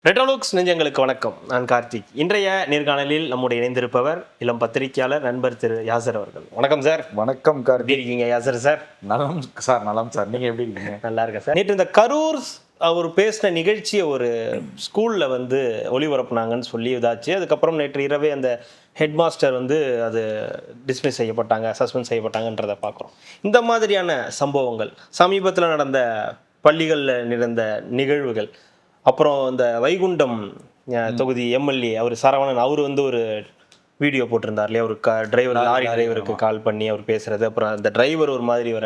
ரெட்ரோலுக்ஸ் நெஞ்சங்களுக்கு வணக்கம். நான் கார்த்திக். இன்றைய நேர்காணலில் நம்முடைய இணைந்திருப்பவர் இளம் பத்திரிகையாளர் நண்பர் திரு யாசர் அவர்கள். வணக்கம் சார். வணக்கம் எப்படி கார்த்திக். இருக்கீங்க யாசர் சார்? நலம் சார், நலம் சார். நீங்க எப்படி இருக்கீங்க? நல்லா இருக்கேன் சார். நேற்று இந்த கரூர் அவர் பேசின நிகழ்ச்சியை ஒரு ஸ்கூலில் ஒளிபரப்புனாங்கன்னு சொல்லி இதாச்சு. அதுக்கப்புறம் நேற்று இரவே அந்த ஹெட் மாஸ்டர் அது டிஸ்மிஸ் செய்யப்பட்டாங்க, சஸ்பெண்ட் செய்யப்பட்டாங்கன்றதை பார்க்குறோம். இந்த மாதிரியான சம்பவங்கள் சமீபத்தில் நடந்த பள்ளிகளில் நடந்த நிகழ்வுகள், அப்புறம் இந்த வைகுண்டம் தொகுதி எம்எல்ஏ அவர் சரவணன் அவர் ஒரு வீடியோ போட்டிருந்தார் இல்லையா, ஒரு டிரைவர் லாரி டிரைவருக்கு கால் பண்ணி அவர் பேசுறது, அப்புறம் அந்த டிரைவர் ஒரு மாதிரி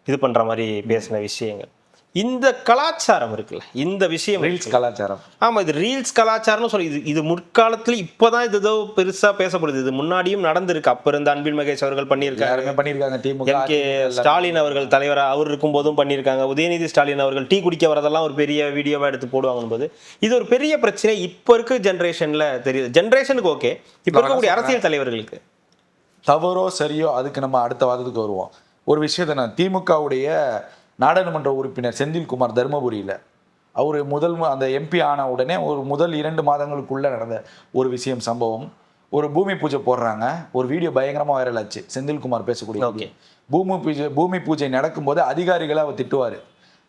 இது பண்ணுற மாதிரி பேசின விஷயங்கள், இந்த கலாச்சாரம் இருக்குல்ல, இந்த விஷயம் ரீல்ஸ் கலாச்சாரம். ஆமாம், இது ரீல்ஸ் கலாச்சாரம்னு சொல்லி இது முற்காலத்தில் இப்போ தான் இது ஏதோ பெருசாக பேசப்படுது. இது முன்னாடியும் நடந்திருக்கு. அப்போ இருந்த அன்பில் மகேஷ் அவர்கள் பண்ணியிருக்காங்க. திமுக எம்.கே. ஸ்டாலின் அவர்கள் தலைவராக அவர் இருக்கும் போதும் பண்ணியிருக்காங்க. உதயநிதி ஸ்டாலின் அவர்கள் டீ குடிக்க வரதெல்லாம் ஒரு பெரிய வீடியோவாக எடுத்து போடுவாங்க போது இது ஒரு பெரிய பிரச்சனை இப்போ இருக்க ஜென்ரேஷனில் தெரியுது. ஜென்ரேஷனுக்கு ஓகே, இப்போ இருக்கக்கூடிய அரசியல் தலைவர்களுக்கு தவறோ சரியோ அதுக்கு நம்ம அடுத்த வாரத்துக்கு வருவோம். ஒரு விஷயத்தை நான் திமுகவுடைய நாடாளுமன்ற உறுப்பினர் செந்தில்குமார் தருமபுரியில் அவர் அந்த எம்பி ஆன உடனே முதல் 2 மாதங்களுக்குள்ளே நடந்த ஒரு விஷயம் சம்பவம். ஒரு பூமி பூஜை போடுறாங்க, ஒரு வீடியோ பயங்கரமாக வைரல் ஆச்சு. செந்தில்குமார் பேசக்கூடிய பூமி பூஜை நடக்கும்போது அதிகாரிகளை அவர் திட்டுவார்.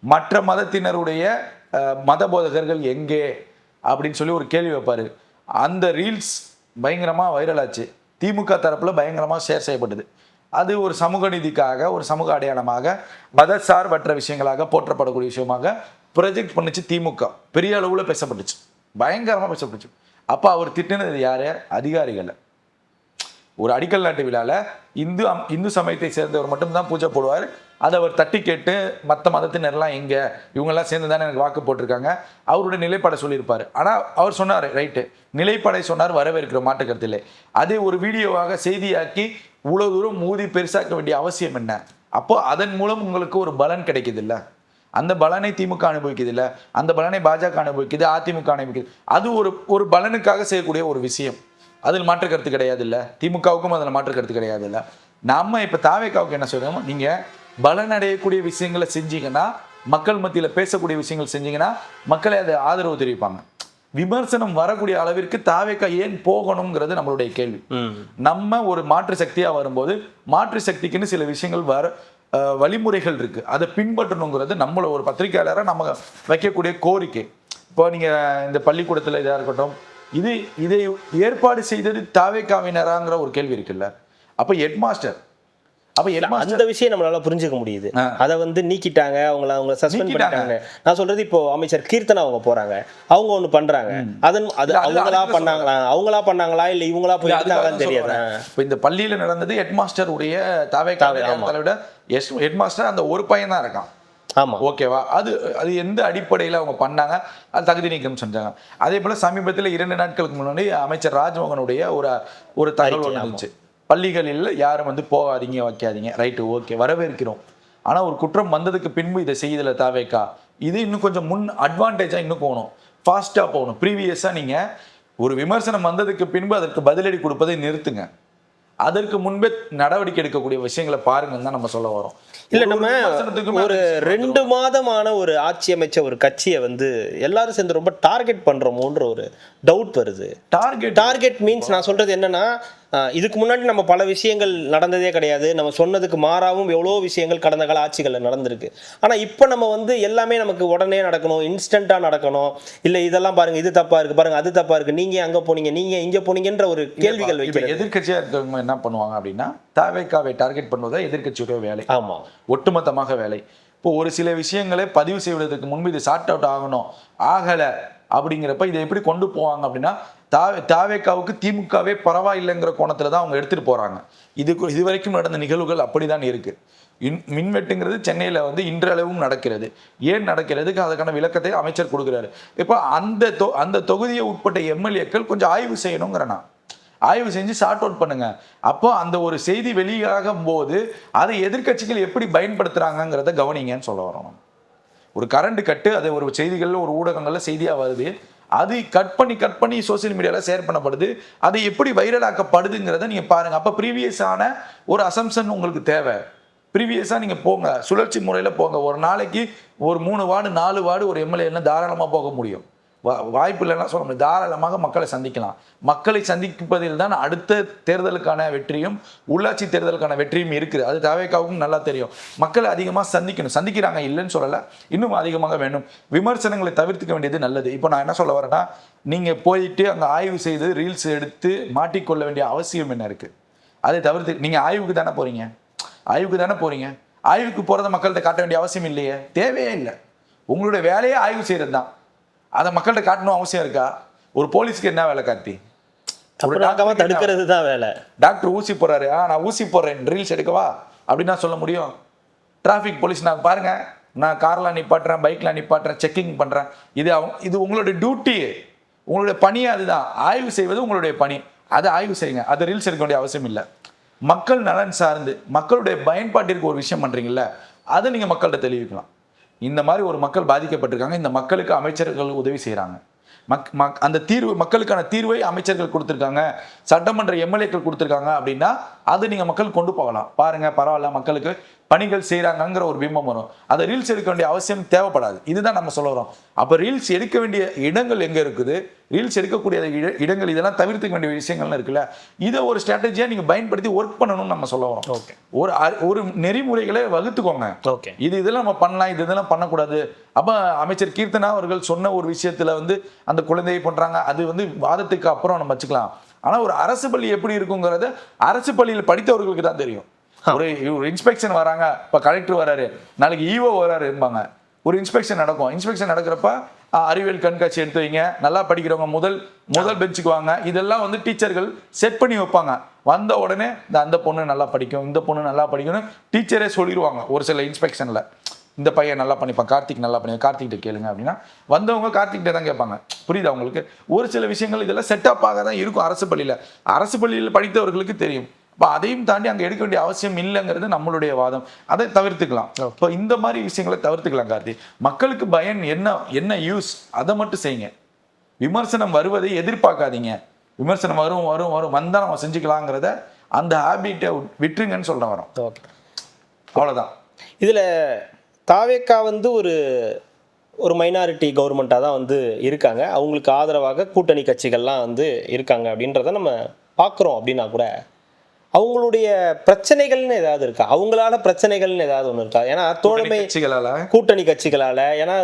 மற்ற மதத்தினருடைய மத போதகர்கள் எங்கே அப்படின்னு சொல்லி ஒரு கேள்வி வைப்பார். அந்த ரீல்ஸ் பயங்கரமாக வைரல் ஆச்சு. திமுக தரப்பில் பயங்கரமாக ஷேர் செய்யப்பட்டது. அது ஒரு சமூக நீதிக்காக, ஒரு சமூக அடையாளமாக, மதசார்பற்ற விஷயங்களாக போற்றப்படக்கூடிய விஷயமாக ப்ரொஜெக்ட் பண்ணிச்சு திமுக. பெரிய அளவில் பேசப்பட்டுச்சு, பயங்கரமாக பேசப்பட்டுச்சு. அப்போ அவர் திட்டினது யார்? அதிகாரிகளை. ஒரு அடிக்கல் நாட்டு விழாவில் இந்து சமயத்தை சேர்ந்தவர் மட்டும்தான் பூஜை போடுவார். அதை அவர் தட்டி கேட்டு மற்ற மதத்தினர்லாம் எங்கே, இவங்கெல்லாம் சேர்ந்து தானே எனக்கு வாக்கு போட்டிருக்காங்க, அவருடைய நிலைப்பாடை சொல்லியிருப்பார். ஆனால் அவர் சொன்னார், ரைட்டு, நிலைப்பாடை சொன்னார், வரவேற்கிற மாற்றுக்கருத்தில். அதே ஒரு வீடியோவாக செய்தியாக்கி இவ்வளோ தூரம் மூதி பெருசாக்க வேண்டிய அவசியம் என்ன? அப்போ அதன் மூலம் உங்களுக்கு ஒரு பலன் கிடைக்குது இல்லை? அந்த பலனை திமுக அனுபவிக்குது இல்லை, அந்த பலனை பாஜக அனுபவிக்குது, அதிமுக அனுபவிக்குது. அது ஒரு பலனுக்காக செய்யக்கூடிய ஒரு விஷயம். அதில் மாற்று கருத்து கிடையாது இல்லை, திமுகவுக்கும் அதில் மாற்று கருத்து கிடையாது இல்லை. நம்ம இப்போ தாவேக்காவுக்கு என்ன சொல்கிறோம், நீங்கள் பலன் அடையக்கூடிய விஷயங்களை செஞ்சீங்கன்னா, மக்கள் மத்தியில் பேசக்கூடிய விஷயங்கள் செஞ்சீங்கன்னா மக்களை அதை ஆதரவு தெரிவிப்பாங்க. விமர்சனம் வரக்கூடிய அளவிற்கு தாவேக்கா ஏன் போகணுங்கிறது நம்மளுடைய கேள்வி. நம்ம ஒரு மாற்று சக்தியாக வரும்போது மாற்று சக்திக்குன்னு சில விஷயங்கள் வழிமுறைகள் இருக்கு, அதை பின்பற்றணுங்கிறது நம்மள ஒரு பத்திரிகையாளராக நம்ம வைக்கக்கூடிய கோரிக்கை. இப்போ நீங்கள் இந்த பள்ளிக்கூடத்தில் இதாக இருக்கட்டும், இதை ஏற்பாடு செய்தது தாவேக்காவினராங்கிற ஒரு கேள்வி இருக்குல்ல. அப்போ ஹெட்மாஸ்டர் அந்த விஷயம் நம்மளால புரிஞ்சுக்க முடியுது. அதை நீக்கிட்டாங்க, அவங்க சஸ்பெண்ட் பண்ணிட்டாங்க. நான் சொல்றது, இப்போ அமைச்சர் கீர்த்தனா அவங்க போறாங்க, அவங்க ஒண்ணு பண்றாங்க, அது அவங்களா பண்ணாங்களா இல்ல இவங்களா போய் எடுத்தாங்கன்னு தெரியாது. இப்போ இந்த பள்ளியில நடந்தது ஹெட்மாஸ்டர் உடைய தலைவிட ஹெட்மாஸ்டர் அந்த ஒரு பையன் தான் இருக்கான். ஆமா, ஓகேவா? அது எந்த அடிப்படையில் அவங்க பண்ணாங்க, அது தகுதி நீக்கம் செஞ்சாங்க. அதே போல சமீபத்தில் 2 நாட்களுக்கு முன்னாடி அமைச்சர் ராஜ்மோகனுடைய ஒரு தகவல் வந்துச்சு. பள்ளிகளில் யாரும் போகாதீங்க, வைக்காதீங்க. ரைட்டு, ஓகே, வரவேற்கிறோம். ஆனால் ஒரு குற்றம் வந்ததுக்கு பின்பு இதை செய்யதில்லை தாவேக்கா. இது இன்னும் கொஞ்சம் முன் அட்வான்டேஜாக இன்னும் போகணும், ஃபாஸ்ட்டாக போகணும். ப்ரீவியஸாக நீங்கள் ஒரு விமர்சனம் வந்ததுக்கு பின்பு அதற்கு பதிலடி கொடுப்பதை நிறுத்துங்க. அதற்கு முன்பே நடவடிக்கை எடுக்கக்கூடிய விஷயங்களை பாருங்கன்னு தான் நம்ம சொல்ல வரோம். இல்லை, நம்ம ஒரு 2 மாதமான ஒரு ஆட்சி அமைச்ச ஒரு கட்சியை எல்லாரும் சேர்ந்து ரொம்ப டார்கெட் பண்றோமோன்ற ஒரு டவுட் வருது. டார்கெட் மீன்ஸ் நான் சொல்றது என்னன்னா, இதுக்கு முன்னாடி நம்ம பல விஷயங்கள் நடந்ததே கிடையாது. நம்ம சொன்னதுக்கு மாறாவும் எவ்வளோ விஷயங்கள் கடந்த கால ஆட்சிகளில் நடந்திருக்கு. ஆனால் இப்போ நம்ம எல்லாமே நமக்கு உடனே நடக்கணும், இன்ஸ்டண்ட்டாக நடக்கணும். இல்லை இதெல்லாம் பாருங்க, இது தப்பா இருக்கு, பாருங்க அது தப்பா இருக்கு, நீங்க அங்கே போனீங்க, நீங்க இங்கே போனீங்கன்ற ஒரு கேள்விகள் வைக்கிறது. எதிர்கட்சியாக இருக்கிறவங்க என்ன பண்ணுவாங்க அப்படின்னா, தாவேக்காவை டார்கெட் பண்ணுவதா எதிர்கட்சியோட வேலை. ஆமாம், ஒட்டுமொத்தமாக வேலை. இப்போ ஒரு சில விஷயங்களை பதிவு செய்வதற்கு முன்பு இது சார்ட் அவுட் ஆகணும், ஆகலை அப்படிங்கிறப்ப இதை எப்படி கொண்டு போவாங்க அப்படின்னா, தாவேக்காவுக்கு திமுகவே பரவாயில்லைங்கிற கோணத்தில் தான் அவங்க எடுத்துகிட்டு போகிறாங்க. இது வரைக்கும் நடந்த நிகழ்வுகள் அப்படி தான் இருக்குது. மின்வெட்டுங்கிறது சென்னையில் இன்றளவும் நடக்கிறது. ஏன் நடக்கிறதுக்கு அதுக்கான விளக்கத்தை அமைச்சர் கொடுக்குறாரு. இப்போ அந்த தொகுதியை உட்பட்ட எம்எல்ஏக்கள் கொஞ்சம் ஆய்வு செய்யணுங்கிறனா, ஆய்வு செஞ்சு சார்ட் அவுட் பண்ணுங்க. அப்போ அந்த ஒரு செய்தி வெளியாகும் போது அதை எதிர்கட்சிகள் எப்படி பயன்படுத்துகிறாங்கங்கிறத கவனிங்கன்னு சொல்ல வரோம். ஒரு கரண்ட் கட்டு அதை ஒரு செய்திகளில் ஒரு ஊடகங்களில் செய்தியாக வருது, அது கட் பண்ணி சோசியல் மீடியாவில் ஷேர் பண்ணப்படுது, அது எப்படி வைரலாக்கப்படுதுங்கிறத நீங்கள் பாருங்கள். அப்போ ப்ரீவியஸான ஒரு அசம்ஷன் உங்களுக்கு தேவை. ப்ரீவியஸாக நீங்கள் போங்க, சுழற்சி முறையில் போங்க. ஒரு நாளைக்கு ஒரு 3 வார்டு 4 வார்டு ஒரு எம்எல்ஏ தாராளமாக போக முடியும். வாய்ப்பு இல்லைன்னா சொல்ல முடியும். தாராளமாக மக்களை சந்திக்கலாம். மக்களை சந்திப்பதில் தான் அடுத்த தேர்தலுக்கான வெற்றியும் உள்ளாட்சி தேர்தலுக்கான வெற்றியும் இருக்குது. அது தாவேக்காவுக்கும் நல்லா தெரியும். மக்களை அதிகமாக சந்திக்கணும், சந்திக்கிறாங்க இல்லைன்னு சொல்லலை, இன்னும் அதிகமாக வேண்டும். விமர்சனங்களை தவிர்த்துக்க வேண்டியது நல்லது. இப்போ நான் என்ன சொல்ல வரேன்னா, நீங்கள் போயிட்டு அங்கே ஆய்வு செய்து ரீல்ஸ் எடுத்து மாட்டிக்கொள்ள வேண்டிய அவசியம் என்ன இருக்குது? அதை தவிர்த்து நீங்கள் ஆய்வுக்கு தானே போகிறீங்க, ஆய்வுக்கு போகிறத மக்கள்கிட்ட காட்ட வேண்டிய அவசியம் இல்லையே, தேவையே இல்லை. உங்களுடைய வேலையே ஆய்வு செய்கிறது தான். அதை மக்கள்கிட்ட காட்டணும் அவசியம் இருக்கா? ஒரு போலீஸ்க்கு என்ன வேலை கார்த்தி? தடுக்கிறது தான் வேலை. டாக்டர் ஊசி போடுறாரு, நான் ஊசி போடுறேன் ரீல்ஸ் எடுக்கவா அப்படின்னு நான் சொல்ல முடியும்? டிராஃபிக் போலீஸ் நான் பாருங்க, நான் கார்லாம் நிப்பாட்டுறேன், பைக்லாம் நிப்பாட்டுறேன், செக்கிங் பண்ணுறேன். இது உங்களுடைய டியூட்டி, உங்களுடைய பணி. அதுதான் ஆய்வு செய்வது உங்களுடைய பணி. அதை ஆய்வு செய்யுங்க, அதை ரீல்ஸ் எடுக்க வேண்டிய அவசியம் இல்லை. மக்கள் நலன் சார்ந்து மக்களுடைய பயன்பாட்டிற்கு ஒரு விஷயம் பண்ணுறீங்கல்ல, அதை நீங்கள் மக்கள்கிட்ட தெரிவிக்கலாம். இந்த மாதிரி ஒரு மக்கள் பாதிக்கப்பட்டிருக்காங்க, இந்த மக்களுக்கு அமைச்சர்கள் உதவி செய்கிறாங்க, அந்த தீர்வு மக்களுக்கான தீர்வை அமைச்சர்கள் கொடுத்துருக்காங்க, சட்டமன்ற எம்எல்ஏக்கள் கொடுத்துருக்காங்க அப்படின்னா அது நீங்கள் மக்கள் கொண்டு போகலாம். பாருங்கள், பரவாயில்ல, மக்களுக்கு பணிகள் செய்கிறாங்கங்கிற ஒரு பிம்பம் வரும். அதை ரீல்ஸ் எடுக்க வேண்டிய அவசியம் தேவைப்படாது. இதுதான் நம்ம சொல்ல வரோம். அப்போ ரீல்ஸ் எடுக்க வேண்டிய இடங்கள் எங்கே இருக்குது, ரீல்ஸ் எடுக்கக்கூடிய இடங்கள், இதெல்லாம் தவிர்த்துக்க வேண்டிய விஷயங்கள்லாம் இருக்குல்ல, இதை ஒரு ஸ்ட்ராட்டஜியாக நீங்கள் பயன்படுத்தி ஒர்க் பண்ணணும்னு நம்ம சொல்ல வரோம். ஓகே, ஒரு நெறிமுறைகளை வகுத்துக்கோங்க. ஓகே, இதெல்லாம் நம்ம பண்ணலாம், இதெல்லாம் பண்ணக்கூடாது. அப்போ அமைச்சர் கீர்த்தனா அவர்கள் சொன்ன ஒரு விஷயத்தில் அந்த குழந்தையை பண்ணுறாங்க, அது வாதத்துக்கு அப்புறம் நம்ம வச்சுக்கலாம். ஆனால் ஒரு அரசு பள்ளி எப்படி இருக்குங்கிறத அரசு பள்ளியில் படித்தவர்களுக்கு தான் தெரியும். ஒரு இன்ஸ்பெக்ஷன் வராங்க, இப்போ கலெக்டர் வராரு, நாளைக்கு ஈஓ வராரும்பாங்க. ஒரு இன்ஸ்பெக்ஷன் நடக்கும். இன்ஸ்பெக்ஷன் நடக்கிறப்ப அறிவியல் கண்காட்சி எடுத்து வைங்க, நல்லா படிக்கிறவங்க முதல் பெஞ்சுக்கு வாங்க, இதெல்லாம் டீச்சர்கள் செட் பண்ணி வைப்பாங்க. வந்த உடனே அந்த பொண்ணு நல்லா படிக்கும், இந்த பொண்ணு நல்லா படிக்கணும் டீச்சரே சொல்லிடுவாங்க. ஒரு சில இன்ஸ்பெக்ஷனில் இந்த பையன் நல்லா பண்ணிப்பான், கார்த்திக் நல்லா பண்ணி, கார்த்திகிட்ட கேளுங்க அப்படின்னா வந்தவங்க கார்த்திகிட்ட தான் கேட்பாங்க. புரியுது அவங்களுக்கு? ஒரு சில விஷயங்கள் இதெல்லாம் செட்டப்பாக தான் இருக்கும் அரசு பள்ளியில் படித்தவர்களுக்கு தெரியும். இப்போ அதையும் தாண்டி அங்கே எடுக்க வேண்டிய அவசியம் இல்லைங்கிறது நம்மளுடைய வாதம். அதை தவிர்த்துக்கலாம். இப்போ இந்த மாதிரி விஷயங்களை தவிர்த்துக்கலாம் கார்த்தி. மக்களுக்கு பயன் என்ன யூஸ், அதை மட்டும் செய்யுங்க. விமர்சனம் வருவதை எதிர்பார்க்காதீங்க. விமர்சனம் வரும் வந்தால் நம்ம செஞ்சுக்கலாங்கிறத அந்த ஹேபிட்டை விட்டுருங்கன்னு சொல்ல வரோம். அவ்வளோதான். இதில் தாவேக்கா ஒரு மைனாரிட்டி கவர்மெண்ட்டாக தான் இருக்காங்க. அவங்களுக்கு ஆதரவாக கூட்டணி கட்சிகள்லாம் இருக்காங்க அப்படின்றத நம்ம பார்க்குறோம். அப்படின்னா கூட அவங்களுடைய பிரச்சனைகள்னு ஏதாவது இருக்கா? அவங்களால பிரச்சனைகள்னு ஏதாவது ஒன்று இருக்கா? ஏன்னா தோழமை கூட்டணி கட்சிகளால், ஏன்னா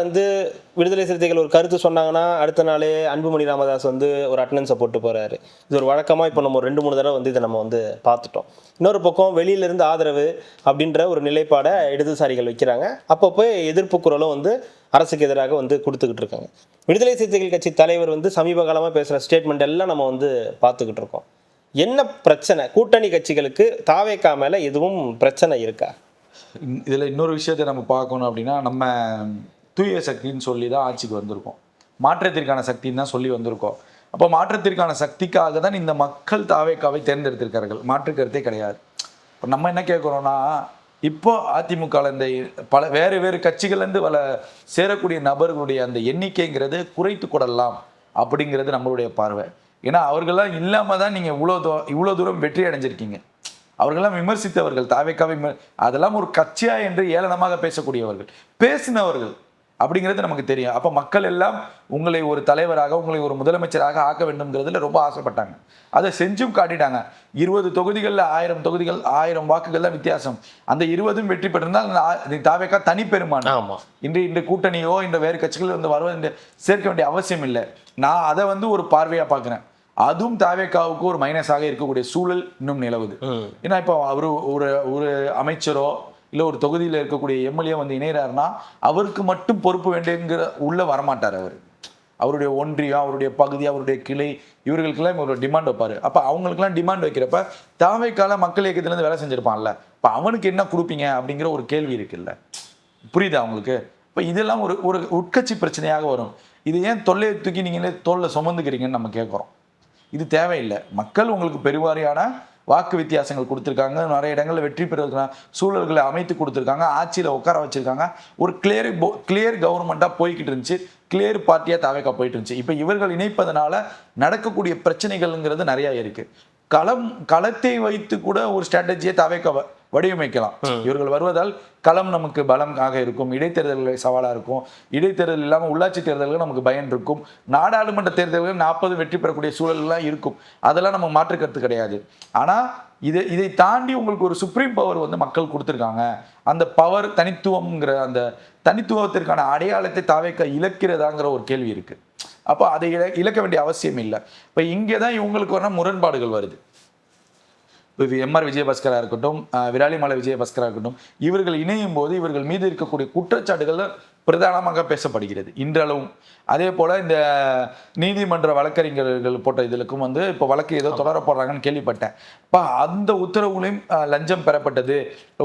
விடுதலை சிறுத்தைகள் ஒரு கருத்து சொன்னாங்கன்னா அடுத்த நாளே அன்புமணி ராமதாஸ் ஒரு அட்டண்டன்ஸை போட்டு போகிறாரு. இது ஒரு வழக்கமாக இப்போ நம்ம 2-3 தடவை இதை நம்ம பார்த்துட்டோம். இன்னொரு பக்கம் வெளியிலேருந்து ஆதரவு அப்படின்ற ஒரு நிலைப்பாடை இடதுசாரிகள் வைக்கிறாங்க. அப்பப்போ எதிர்ப்பு குரலும் அரசுக்கு எதிராக கொடுத்துக்கிட்டு இருக்காங்க. விடுதலை சிறுத்தைகள் கட்சி தலைவர் சமீப காலமாக பேசுகிற ஸ்டேட்மெண்ட் எல்லாம் நம்ம பார்த்துக்கிட்டு இருக்கோம். என்ன பிரச்சனை? கூட்டணி கட்சிகளுக்கு தாவேக்கா மேலே எதுவும் பிரச்சனை இருக்கா? இதில் இன்னொரு விஷயத்தை நம்ம பார்க்கணும் அப்படின்னா, நம்ம தூய சக்தின்னு சொல்லி தான் ஆட்சிக்கு வந்திருக்கோம், மாற்றத்திற்கான சக்தின்னு தான் சொல்லி வந்திருக்கோம். அப்போ மாற்றத்திற்கான சக்திக்காக தான் இந்த மக்கள் தாவேக்காவை தேர்ந்தெடுத்திருக்கார்கள், மாற்று கருத்தே கிடையாது. இப்போ நம்ம என்ன கேட்குறோன்னா, இப்போ அதிமுகவில் இந்த வேறு கட்சிகள்லேருந்து சேரக்கூடிய நபர்களுடைய அந்த எண்ணிக்கைங்கிறது குறைத்து கொள்ளலாம் அப்படிங்கிறது நம்மளுடைய பார்வை. ஏன்னா அவர்கள்லாம் இல்லாமல் தான் நீங்கள் இவ்வளோ தூரம் வெற்றி அடைஞ்சிருக்கீங்க. அவர்களெல்லாம் விமர்சித்தவர்கள், தாவேக்காவை அதெல்லாம் ஒரு கட்சியா என்று ஏளனமாக பேசக்கூடியவர்கள், பேசினவர்கள் அப்படிங்கிறது நமக்கு தெரியும். அப்போ மக்கள் எல்லாம் உங்களை ஒரு தலைவராக, உங்களை ஒரு முதலமைச்சராக ஆக்க வேண்டும்ங்கிறதுல ரொம்ப ஆசைப்பட்டாங்க. அதை செஞ்சும் காட்டிட்டாங்க. 20 தொகுதிகளில் 1000 தொகுதிகள் 1000 வாக்குகள் தான் வித்தியாசம். அந்த 20ம் வெற்றி பெற்றிருந்தால் தாவேக்கா தனிப்பெருமான். இன்று கூட்டணியோ இந்த வேறு கட்சிகள் வருவது சேர்க்க வேண்டிய அவசியம் இல்லை. நான் அதை ஒரு பார்வையாக பார்க்குறேன். அதுவும் தாவேக்காவுக்கு ஒரு மைனஸாக இருக்கக்கூடிய சூழல் இன்னும் நிலவுது. ஏன்னா இப்போ அவர் ஒரு அமைச்சரோ இல்லை ஒரு தொகுதியில் இருக்கக்கூடிய எம்எல்ஏ இணைகிறாருன்னா அவருக்கு மட்டும் பொறுப்பு வேண்டியங்கிற உள்ள வரமாட்டார். அவருடைய ஒன்றியம், அவருடைய பகுதி, அவருடைய கிளை, இவர்களுக்கெல்லாம் ஒரு டிமாண்ட் வைப்பார். அப்போ அவங்களுக்கெல்லாம் டிமாண்ட் வைக்கிறப்ப தாவேக்கால மக்கள் இயக்கத்துலேருந்து வேலை செஞ்சுருப்பான்ல, இப்போ அவனுக்கு என்ன கொடுப்பீங்க அப்படிங்கிற ஒரு கேள்வி இருக்குல்ல. புரியுதா அவங்களுக்கு? இப்போ இதெல்லாம் ஒரு உட்கட்சி பிரச்சனையாக வரும். இது ஏன் தொல்லையை தூக்கி நீங்களே தோல்ல சுமந்துக்கிறீங்கன்னு நம்ம கேட்குறோம். இது தேவையில்லை. மக்கள் உங்களுக்கு பெருவாரியான வாக்கு வித்தியாசங்கள் கொடுத்துருக்காங்க, நிறைய இடங்களில் வெற்றி பெறுவதற்கான சூழல்களை அமைத்து கொடுத்துருக்காங்க, ஆட்சியில் உட்கார வச்சிருக்காங்க. ஒரு கிளியர் கவர்மெண்ட்டாக போய்கிட்டு இருந்துச்சு, கிளியர் பார்ட்டியாக தாவேக்கா போயிட்டு இருந்துச்சு. இப்போ இவர்கள் இணைப்பதனால நடக்கக்கூடிய பிரச்சனைகள்ங்கிறது நிறையா இருக்குது. களத்தை வைத்து கூட ஒரு ஸ்ட்ராட்டஜியை தாவேக்கா வடிவமைக்கலாம். இவர்கள் வருவதால் களம் நமக்கு பலமாக இருக்கும், இடைத்தேர்தல்கள் சவாலா இருக்கும், இடைத்தேர்தல் இல்லாமல் உள்ளாட்சி தேர்தல்கள் நமக்கு பயன் இருக்கும், நாடாளுமன்ற தேர்தல்கள் 40 வெற்றி பெறக்கூடிய சூழல்லாம் இருக்கும். அதெல்லாம் நம்ம மாற்று கருத்து கிடையாது. ஆனா இதை தாண்டி உங்களுக்கு ஒரு சுப்ரீம் பவர் வந்து மக்கள் கொடுத்துருக்காங்க. அந்த பவர் தனித்துவம்ங்கிற அந்த தனித்துவத்திற்கான அடையாளத்தை தாவேக்கா இழக்கிறதாங்கிற ஒரு கேள்வி இருக்கு. அப்போ அதை இழக்க வேண்டிய அவசியம் இல்லை. இப்போ இங்கே தான் இவங்களுக்கு வர முரண்பாடுகள் வருது. இப்போ எம்ஆர் விஜயபாஸ்கரா இருக்கட்டும், விராலிமலை விஜயபாஸ்கரா இருக்கட்டும், இவர்கள் இணையும் போது இவர்கள் மீது இருக்கக்கூடிய குற்றச்சாட்டுகள் பிரதானமாக பேசப்படுகிறது இன்றளவும். அதே போல இந்த நீதிமன்ற வழக்கறிஞர்கள் போட்ட இதுக்கும் வந்து இப்போ வழக்கு ஏதோ தொடர போடுறாங்கன்னு கேள்விப்பட்டேன். இப்போ அந்த உத்தரவுகளையும் லஞ்சம் பெறப்பட்டது,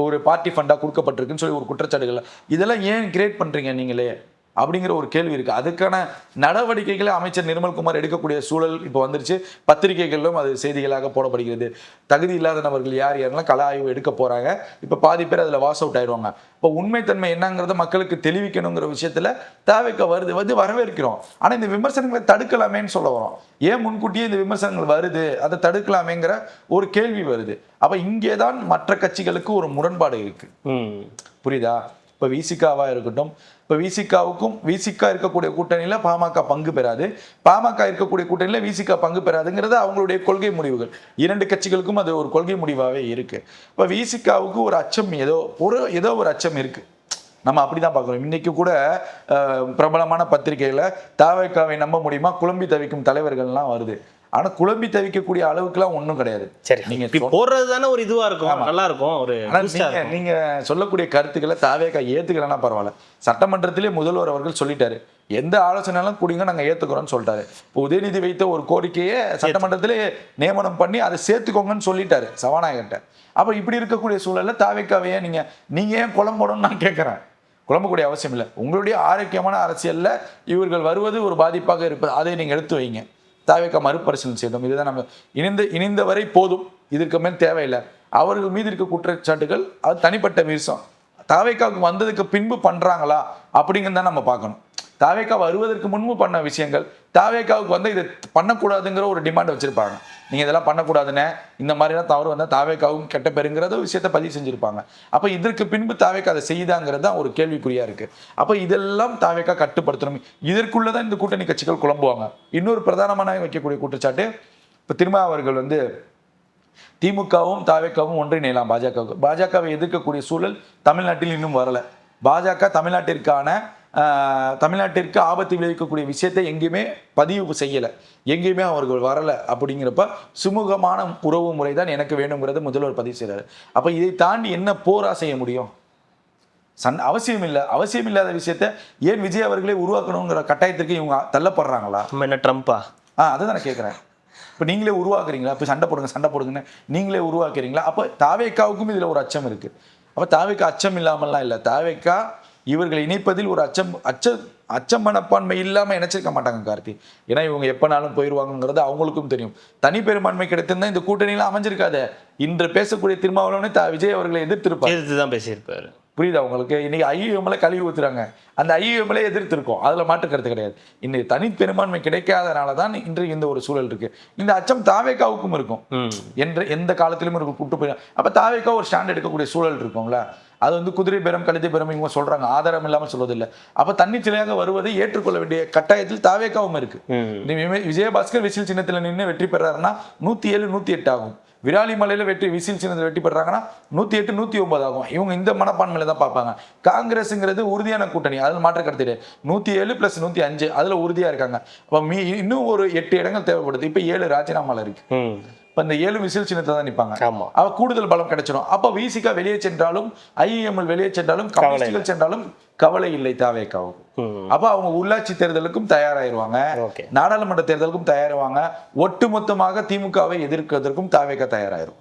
ஒரு பார்ட்டி ஃபண்டா கொடுக்கப்பட்டிருக்குன்னு சொல்லி ஒரு குற்றச்சாட்டுகள், இதெல்லாம் ஏன் கிரியேட் பண்றீங்க நீங்களே அப்படிங்கிற ஒரு கேள்வி இருக்கு. அதுக்கான நடவடிக்கைகளை அமைச்சர் நிர்மல்குமார் எடுக்கக்கூடிய சூழல் இப்போ வந்துருச்சு. பத்திரிகைகளிலும் அது செய்திகளாக போடப்படுகிறது. தகுதி இல்லாத நபர்கள் யார் யாரெல்லாம் கள ஆய்வு எடுக்க போறாங்க, இப்போ பாதி பேர் அதில் வாஸ் அவுட் ஆயிடுவாங்க. இப்போ உண்மைத்தன்மை என்னங்கிறத மக்களுக்கு தெளிவிக்கணுங்கிற விஷயத்துல தேவைக்கு வருது வரவேற்கிறோம். ஆனா இந்த விமர்சனங்களை தடுக்கலாமேன்னு சொல்ல வரோம். ஏன் முன்கூட்டியே இந்த விமர்சனங்கள் வருது, அதை தடுக்கலாமேங்கிற ஒரு கேள்வி வருது. அப்ப இங்கேதான் மற்ற கட்சிகளுக்கு ஒரு முரண்பாடு இருக்கு. புரியுதா? இப்போ விசிகாவா இருக்கட்டும், இப்போ விசிகா இருக்கக்கூடிய கூட்டணியில பாமக பங்கு பெறாது, பாமக இருக்கக்கூடிய கூட்டணியில விசிகா பங்கு பெறாதுங்கிறது அவங்களுடைய கொள்கை முடிவுகள். 2 கட்சிகளுக்கும் அது ஒரு கொள்கை முடிவாகவே இருக்கு. இப்போ விசிகாவுக்கு ஒரு அச்சம் ஏதோ ஒரு அச்சம் இருக்கு. நம்ம அப்படிதான் பார்க்கணும். இன்னைக்கு கூட பிரபலமான பத்திரிகையில தாவேக்காவை நம்ப முடியுமா, குழம்பி தவிக்கும் தலைவர்கள்லாம் வருது. ஆனா குழம்பி தவிக்கக்கூடிய அளவுக்குலாம் ஒன்றும் கிடையாது. சரி, நீங்க போடுறது தானே ஒரு இதுவா இருக்கும், நல்லா இருக்கும். ஒரு நீங்க சொல்லக்கூடிய கருத்துக்களை தாவேக்கா ஏத்துக்கலன்னா பரவாயில்ல. சட்டமன்றத்திலே முதல்வர் அவர்கள் சொல்லிட்டாரு, எந்த ஆலோசனைலாம் கூடிங்க நாங்க ஏத்துக்கிறோம்னு சொல்லிட்டாரு. இப்போ உதயநிதி வைத்த ஒரு கோரிக்கையை சட்டமன்றத்திலே நியமனம் பண்ணி அதை சேர்த்துக்கோங்கன்னு சொல்லிட்டாரு சபாநாயகர்கிட்ட. அப்ப இப்படி இருக்கக்கூடிய சூழல்ல தாவேக்காவையே நீங்க ஏன் குழம்புடணும்னு நான் கேட்கிறேன். குழம்பக்கூடிய அவசியம் இல்லை. உங்களுடைய ஆரோக்கியமான அரசியல்ல இவர்கள் வருவது ஒரு பாதிப்பாக இருப்பது, அதை நீங்க எடுத்து வைங்க. தாவேக்கா மறுபரிசீலனை செய்தோம். இதுதான் நம்ம இணைந்த வரை போதும், இதற்கு மேல் தேவையில்லை. அவர்கள் மீது இருக்க குற்றச்சாட்டுகள் அது தனிப்பட்ட விமர்சனம். தாவேக்காவுக்கு வந்ததுக்கு பின்பு பண்றாங்களா அப்படிங்கிறத தான் நம்ம பார்க்கணும். தாவேக்கா வருவதற்கு முன்பு பண்ண விஷயங்கள், தாவேக்காவுக்கு வந்து இதை பண்ணக்கூடாதுங்கிற ஒரு டிமாண்ட் வச்சிருப்பாங்க. நீங்க இதெல்லாம் பண்ணக்கூடாதுன்னு, இந்த மாதிரிலாம் தவறு வந்தால் தாவேக்காவும் கெட்ட பெருங்கிறத விஷயத்த பதிவு செஞ்சிருப்பாங்க. அப்போ இதற்கு பின்பு தாவேக்கா அதை செய்தாங்கிறது தான் ஒரு கேள்விக்குறியா இருக்கு. அப்போ இதெல்லாம் தாவேக்கா கட்டுப்படுத்தணும். இதற்குள்ளதான் இந்த கூட்டணி கட்சிகள் குழம்புவாங்க. இன்னொரு பிரதானமான வைக்கக்கூடிய குற்றச்சாட்டு, இப்போ திரும்ப அவர்கள் வந்து திமுகவும் தாவேக்காவும் ஒன்றிணையலாம் பாஜகவை எதிர்க்கக்கூடிய சூழல் தமிழ்நாட்டில் இன்னும் வரல. பாஜக தமிழ்நாட்டிற்கு ஆபத்து விளைவிக்கக்கூடிய விஷயத்தை எங்கேயுமே பதிவு செய்யலை, எங்கேயுமே அவர்கள் வரலை. அப்படிங்கிறப்ப சுமூகமான உறவு முறை தான் எனக்கு வேணுங்கிறத முதல்வர் பதிவு செய்கிறார். அப்போ இதை தாண்டி என்ன போரா செய்ய முடியும்? அவசியம் இல்லாத விஷயத்த ஏன் விஜய் அவர்களே உருவாக்கணுங்கிற கட்டாயத்திற்கு இவங்க தள்ளப்படுறாங்களா? என்ன ட்ரம்பா? அதுதான் நான் கேட்குறேன். இப்போ நீங்களே உருவாக்குறீங்களா? இப்போ சண்டை போடுங்கன்னு நீங்களே உருவாக்குறீங்களா? அப்போ தாவேக்காவுக்கும் இதில் ஒரு அச்சம் இருக்கு. அப்போ தாவேக்கா அச்சம் இல்லாமல்லாம் இல்லை. தாவேக்கா இவர்கள் இணைப்பதில் ஒரு அச்ச மனப்பான்மை இல்லாமல் இணைச்சிருக்க மாட்டாங்க கார்த்தி. ஏன்னா இவங்க எப்பனாலும் போயிடுவாங்கிறது அவங்களுக்கும் தெரியும். தனி பெரும்பான்மை கிடைத்திருந்தா இந்த கூட்டணியெல்லாம் அமைஞ்சிருக்காது. இன்று பேசக்கூடிய திருமாவளவனே விஜய் அவர்களை எதிர்த்து பேசியிருப்பாரு. புரியுதா உங்களுக்கு? இன்னைக்கு ஐயுஎம்ல கழுவி ஊத்துறாங்க, அந்த ஐயுஎம்ல எதிர்த்திருக்கோம், அதுல மாற்று கருத்து கிடையாது. இன்னைக்கு தனி பெரும்பான்மை கிடைக்காதனாலதான் இன்று இந்த ஒரு சூழல் இருக்கு. இந்த அச்சம் தாவேக்காவுக்கும் இருக்கும் என்று எந்த காலத்திலும் இருக்கும். கூட்டு போய் அப்ப தாவேக்கா ஒரு ஸ்டாண்ட் எடுக்கக்கூடிய சூழல் இருக்கும்ல. அது வந்து குதிரை பேரம் கழுதை பேரம் இவங்க சொல்றாங்க, ஆதாரம் இல்லாமல் சொல்வதில்லை. அப்ப தன்னிச்சையாக வருவதை ஏற்றுக்கொள்ள வேண்டிய கட்டாயத்தில் தாவேக்காவும் இருக்கு. விஜயபாஸ்கர் விசில் சின்னத்தில் நின்று வெற்றி பெறாருன்னா 107, 108 ஆகும். விராலிமலையில விசில் சின்னத்தில் வெற்றி பெறாங்கன்னா 108, 109 ஆகும். இவங்க இந்த மனப்பான்மையில தான் பார்ப்பாங்க. காங்கிரஸ்ங்கிறது உறுதியான கூட்டணி, அதில் மாற்ற கருத்து 107 + 105 அதுல உறுதியா இருக்காங்க. அப்ப இன்னும் ஒரு 8 இடங்கள் தேவைப்படுது. இப்ப 7 ராஜினாமால இருக்கு. இப்ப இந்த 7 விசில் சின்னத்தை தான் நிற்பாங்க. அவ கூடுதல் பலம் கிடைச்சிடும். அப்ப விசிகா வெளியே சென்றாலும், ஐஎம்எல் வெளியே சென்றாலும், கம்யூனிஸ்டுகள் சென்றாலும் கவலை இல்லை தாவேக்காவுக்கு. அப்ப அவங்க உள்ளாட்சி தேர்தலுக்கும் தயாராயிருவாங்க, நாடாளுமன்ற தேர்தலுக்கும் தயாராவாங்க, ஒட்டுமொத்தமாக திமுகவை எதிர்க்கிறதுக்கும் தாவேக்கா தயாராயிரும்.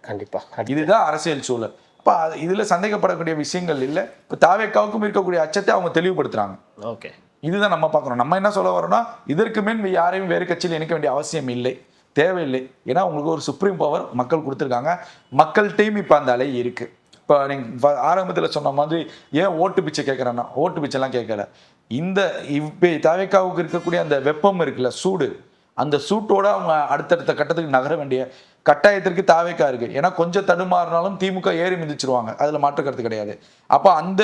கண்டிப்பா இதுதான் அரசியல் சூழல். அப்ப இதுல சந்தேகப்படக்கூடிய விஷயங்கள் இல்லை. இப்ப தாவேக்காவுக்கும் இருக்கக்கூடிய அச்சத்தை அவங்க தெளிவுபடுத்துறாங்க. ஓகே, இதுதான் நம்ம பார்க்கணும். நம்ம என்ன சொல்ல வரோம்னா, இதற்கு மேல் யாரையும் வேறு கட்சியில் இணைக்க வேண்டிய அவசியம் இல்லை, தேவையில்லை. ஏன்னா உங்களுக்கு ஒரு சுப்ரீம் பவர் மக்கள் கொடுத்துருக்காங்க. மக்கள்கிட்டையும் இப்போ அந்த அலை இருக்கு. இப்போ நீங்கள் ஆரம்பத்தில் சொன்ன மாதிரி ஏன் ஓட்டு பிச்சை கேட்குறேன்னா, ஓட்டு பிச்சைலாம் கேட்கல. இந்த இப்போ தாவேக்காவுக்கு இருக்கக்கூடிய அந்த வெப்பம் இருக்குல்ல, சூடு, அந்த சூட்டோட அவங்க அடுத்தடுத்த கட்டத்துக்கு நகர வேண்டிய கட்டாயத்திற்கு தாவேக்கா இருக்கு. ஏன்னா கொஞ்சம் தடுமாறினாலும் திமுக ஏறி மிதிச்சிருவாங்க, அதுல மாற்று கருத்து கிடையாது. அப்ப அந்த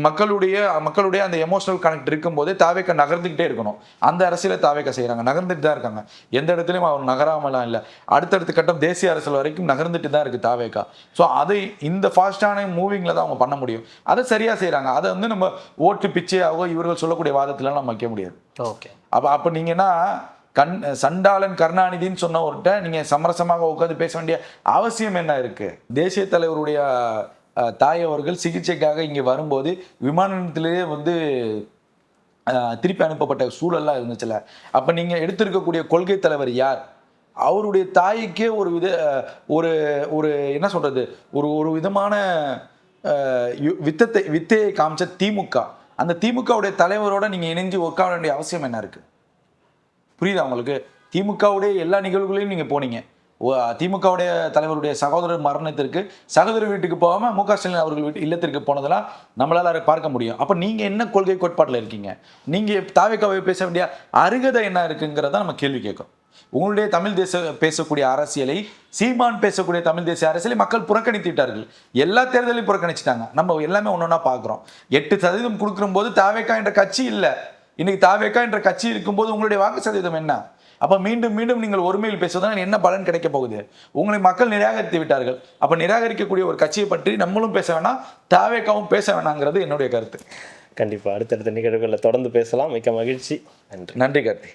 மக்களுடைய அந்த எமோஷனல் கனெக்ட் இருக்கும்போதே தாவேக்கா நகர்ந்துகிட்டே இருக்கணும். அந்த அரசியலை தாவேக்கா செய்யறாங்க, நகர்ந்துட்டு தான் இருக்காங்க. எந்த இடத்துலயும் அவர் நகராமலாம் இல்லை. அடுத்தடுத்த கட்டம் தேசிய அரசியல் வரைக்கும் நகர்ந்துட்டு தான் இருக்கு தாவேக்கா. ஸோ அதை இந்த ஃபாஸ்டான மூவிங்ல தான் அவங்க பண்ண முடியும். அதை சரியா செய்யறாங்க. அதை வந்து நம்ம ஓட்டு பிச்சையாவோ இவர்கள் சொல்லக்கூடிய வாதத்துல நம்ம வைக்க முடியாது. ஓகே. அப்ப நீங்கன்னா சண்டாளன் கருணாநிதினு சொன்னவர்கிட்ட நீங்க சமரசமாக உட்காந்து பேச வேண்டிய அவசியம் என்ன இருக்கு? தேசிய தலைவருடைய தாய் அவர்கள் சிகிச்சைக்காக இங்க வரும்போது விமான நிலையத்திலேயே வந்து திருப்பி அனுப்பப்பட்ட சூழல்லாம் இருந்துச்சுல. அப்ப நீங்க எடுத்திருக்கக்கூடிய கொள்கை தலைவர் யார்? அவருடைய தாய்க்கே ஒரு ஒரு என்ன சொல்றது, ஒரு விதமான வித்தையை காமிச்ச திமுக. அந்த திமுகவுடைய தலைவரோட நீங்க இணைஞ்சு உட்கார வேண்டிய அவசியம் என்ன இருக்கு? புரியுதா உங்களுக்கு? திமுகவுடைய எல்லா நிகழ்வுகளையும் நீங்க போனீங்க. திமுகவுடைய தலைவருடைய சகோதரர் மரணத்திற்கு சகோதரர் வீட்டுக்கு போகாம மு.க. ஸ்டாலின் அவர்கள் வீட்டு இல்லத்திற்கு போனதெல்லாம் நம்மளால பார்க்க முடியும். அப்ப நீங்க என்ன கொள்கை கோட்பாட்டில் இருக்கீங்க? நீங்க தாவேக்காவை பேச வேண்டிய அருகதை என்ன இருக்குங்கிறத நம்ம கேள்வி கேட்கும். உங்களுடைய தமிழ் தேச பேசக்கூடிய அரசியலை, சீமான் பேசக்கூடிய தமிழ் தேசிய அரசியலை மக்கள் புறக்கணித்து விட்டார்கள். எல்லா தேர்தலையும் புறக்கணிச்சுட்டாங்க. நம்ம எல்லாமே ஒன்னொன்னா பார்க்குறோம். 8% கொடுக்குற போது தாவேக்கா என்ற கட்சி இல்லை. இன்னைக்கு தாவேக்கா என்ற கட்சி இருக்கும்போது உங்களுடைய வாக்கு சதவீதம் என்ன? அப்ப மீண்டும் மீண்டும் நீங்கள் ஒருமையில் பேசுவதால் என்ன பலன் கிடைக்க போகுது? உங்களை மக்கள் நிராகரித்து விட்டார்கள். அப்ப நிராகரிக்கக்கூடிய ஒரு கட்சியை பற்றி நம்மளும் பேச வேணாம், தாவேக்காவும் பேச வேணாங்கிறது என்னுடைய கருத்து. கண்டிப்பா அடுத்தடுத்த நிகழ்வுகளில் தொடர்ந்து பேசலாம். மிக்க மகிழ்ச்சி. நன்றி. நன்றி கார்த்தி.